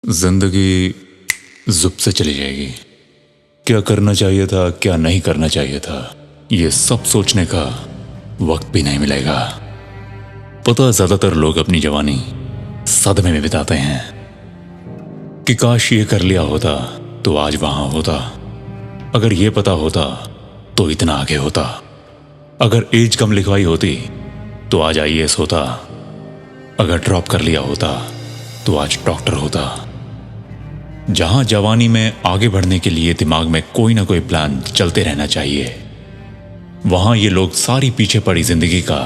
जिंदगी जुब से चली जाएगी। क्या करना चाहिए था, क्या नहीं करना चाहिए था, ये सब सोचने का वक्त भी नहीं मिलेगा। पता है, ज्यादातर लोग अपनी जवानी सदमे में बिताते हैं कि काश ये कर लिया होता तो आज वहां होता, अगर ये पता होता तो इतना आगे होता, अगर एज कम लिखवाई होती तो आज आईएएस होता, अगर ड्रॉप कर लिया होता तो आज डॉक्टर होता। जहां जवानी में आगे बढ़ने के लिए दिमाग में कोई ना कोई प्लान चलते रहना चाहिए, वहां ये लोग सारी पीछे पड़ी जिंदगी का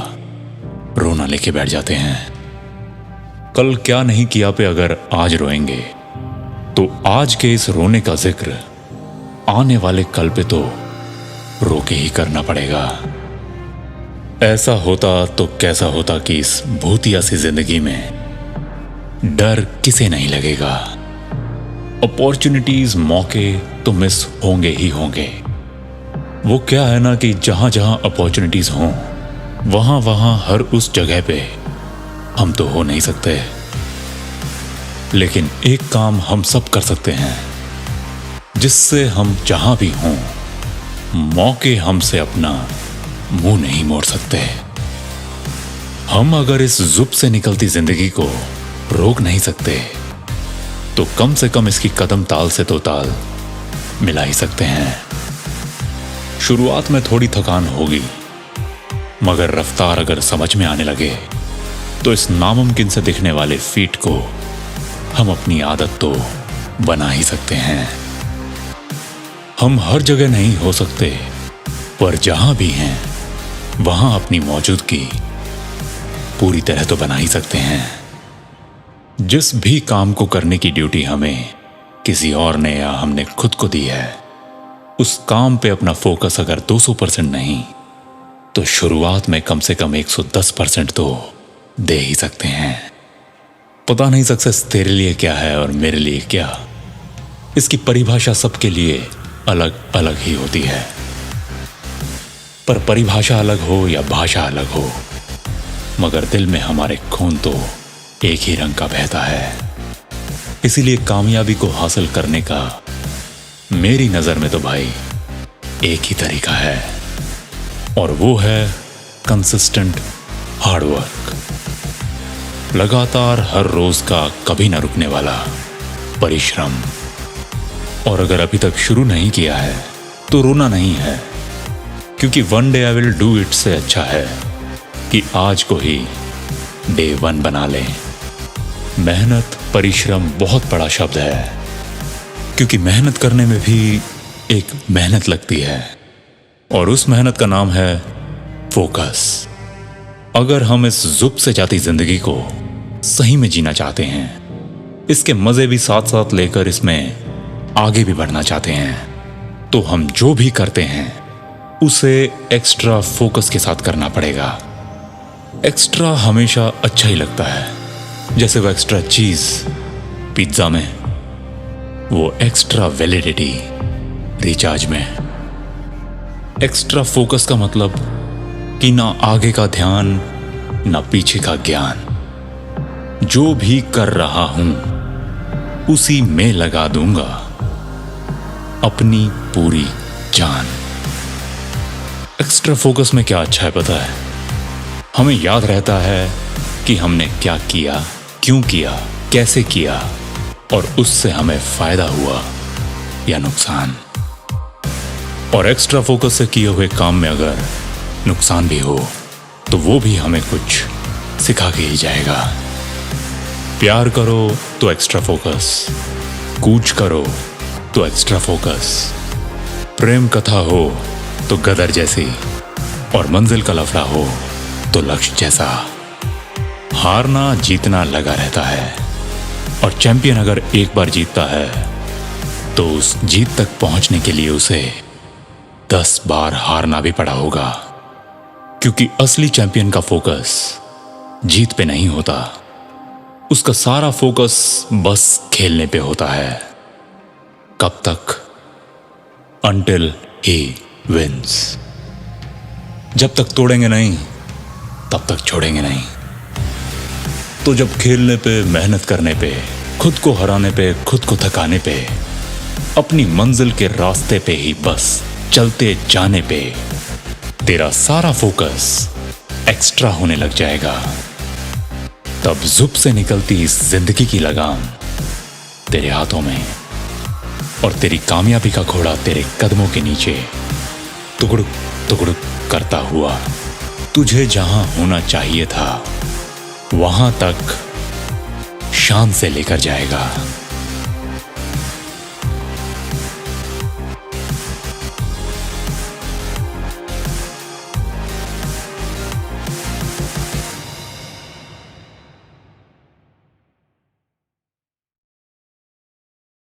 रोना लेके बैठ जाते हैं। कल क्या नहीं किया पे अगर आज रोएंगे तो आज के इस रोने का जिक्र आने वाले कल पे तो रो के ही करना पड़ेगा। ऐसा होता तो कैसा होता कि इस भूतिया सी जिंदगी में डर किसे नहीं लगेगा। अपॉर्चुनिटीज, मौके तो मिस होंगे ही होंगे। वो क्या है ना कि जहां जहां अपॉर्चुनिटीज हों वहां वहां हर उस जगह पे हम तो हो नहीं सकते, लेकिन एक काम हम सब कर सकते हैं जिससे हम जहां भी हों मौके हमसे अपना मुंह नहीं मोड़ सकते। हम अगर इस जुब से निकलती जिंदगी को रोक नहीं सकते तो कम से कम इसकी कदम ताल से तो ताल मिला ही सकते हैं। शुरुआत में थोड़ी थकान होगी, मगर रफ्तार अगर समझ में आने लगे तो इस नामुमकिन से दिखने वाले फीट को हम अपनी आदत तो बना ही सकते हैं। हम हर जगह नहीं हो सकते, पर जहां भी हैं वहां अपनी मौजूदगी पूरी तरह तो बना ही सकते हैं। जिस भी काम को करने की ड्यूटी हमें किसी और ने या हमने खुद को दी है, उस काम पे अपना फोकस अगर 200% नहीं तो शुरुआत में कम से कम 110% तो दे ही सकते हैं। पता नहीं सक्सेस तेरे लिए क्या है और मेरे लिए क्या, इसकी परिभाषा सबके लिए अलग अलग ही होती है। पर परिभाषा अलग हो या भाषा अलग हो, मगर दिल में हमारे खून तो एक ही रंग का बहता है। इसीलिए कामयाबी को हासिल करने का मेरी नजर में तो भाई एक ही तरीका है, और वो है कंसिस्टेंट हार्डवर्क। लगातार हर रोज का कभी ना रुकने वाला परिश्रम। और अगर अभी तक शुरू नहीं किया है तो रोना नहीं है, क्योंकि one day I will do it से अच्छा है कि आज को ही डे 1 बना लें। मेहनत, परिश्रम बहुत बड़ा शब्द है, क्योंकि मेहनत करने में भी एक मेहनत लगती है, और उस मेहनत का नाम है फोकस। अगर हम इस जुब से जाती जिंदगी को सही में जीना चाहते हैं, इसके मजे भी साथ साथ लेकर इसमें आगे भी बढ़ना चाहते हैं, तो हम जो भी करते हैं उसे एक्स्ट्रा फोकस के साथ करना पड़ेगा। एक्स्ट्रा हमेशा अच्छा ही लगता है, जैसे वो एक्स्ट्रा चीज पिज्जा में, वो एक्स्ट्रा वैलिडिटी रिचार्ज में। एक्स्ट्रा फोकस का मतलब कि ना आगे का ध्यान ना पीछे का ज्ञान, जो भी कर रहा हूं उसी में लगा दूंगा अपनी पूरी जान। एक्स्ट्रा फोकस में क्या अच्छा है पता है? हमें याद रहता है कि हमने क्या किया, क्यों किया, कैसे किया, और उससे हमें फायदा हुआ या नुकसान। और एक्स्ट्रा फोकस से किए हुए काम में अगर नुकसान भी हो तो वो भी हमें कुछ सिखा के ही जाएगा। प्यार करो तो एक्स्ट्रा फोकस, कूच करो तो एक्स्ट्रा फोकस, प्रेम कथा हो तो गदर जैसी, और मंजिल का लफड़ा हो तो लक्ष्य जैसा। हारना जीतना लगा रहता है, और चैंपियन अगर एक बार जीतता है तो उस जीत तक पहुंचने के लिए उसे 10 बार हारना भी पड़ा होगा, क्योंकि असली चैंपियन का फोकस जीत पे नहीं होता, उसका सारा फोकस बस खेलने पे होता है। कब तक? Until he wins। जब तक तोड़ेंगे नहीं तब तक छोड़ेंगे नहीं। तो जब खेलने पे, मेहनत करने पे खुद को हराने पे, खुद को थकाने पे, अपनी मंजिल के रास्ते पे ही बस चलते जाने पे तेरा सारा फोकस एक्स्ट्रा होने लग जाएगा। तब जुप से निकलती इस जिंदगी की लगाम तेरे हाथों में और तेरी कामयाबी का घोड़ा तेरे कदमों के नीचे टुकड़ुक टुकड़ुक करता हुआ तुझे जहां होना चाहिए था वहां तक शान से लेकर जाएगा।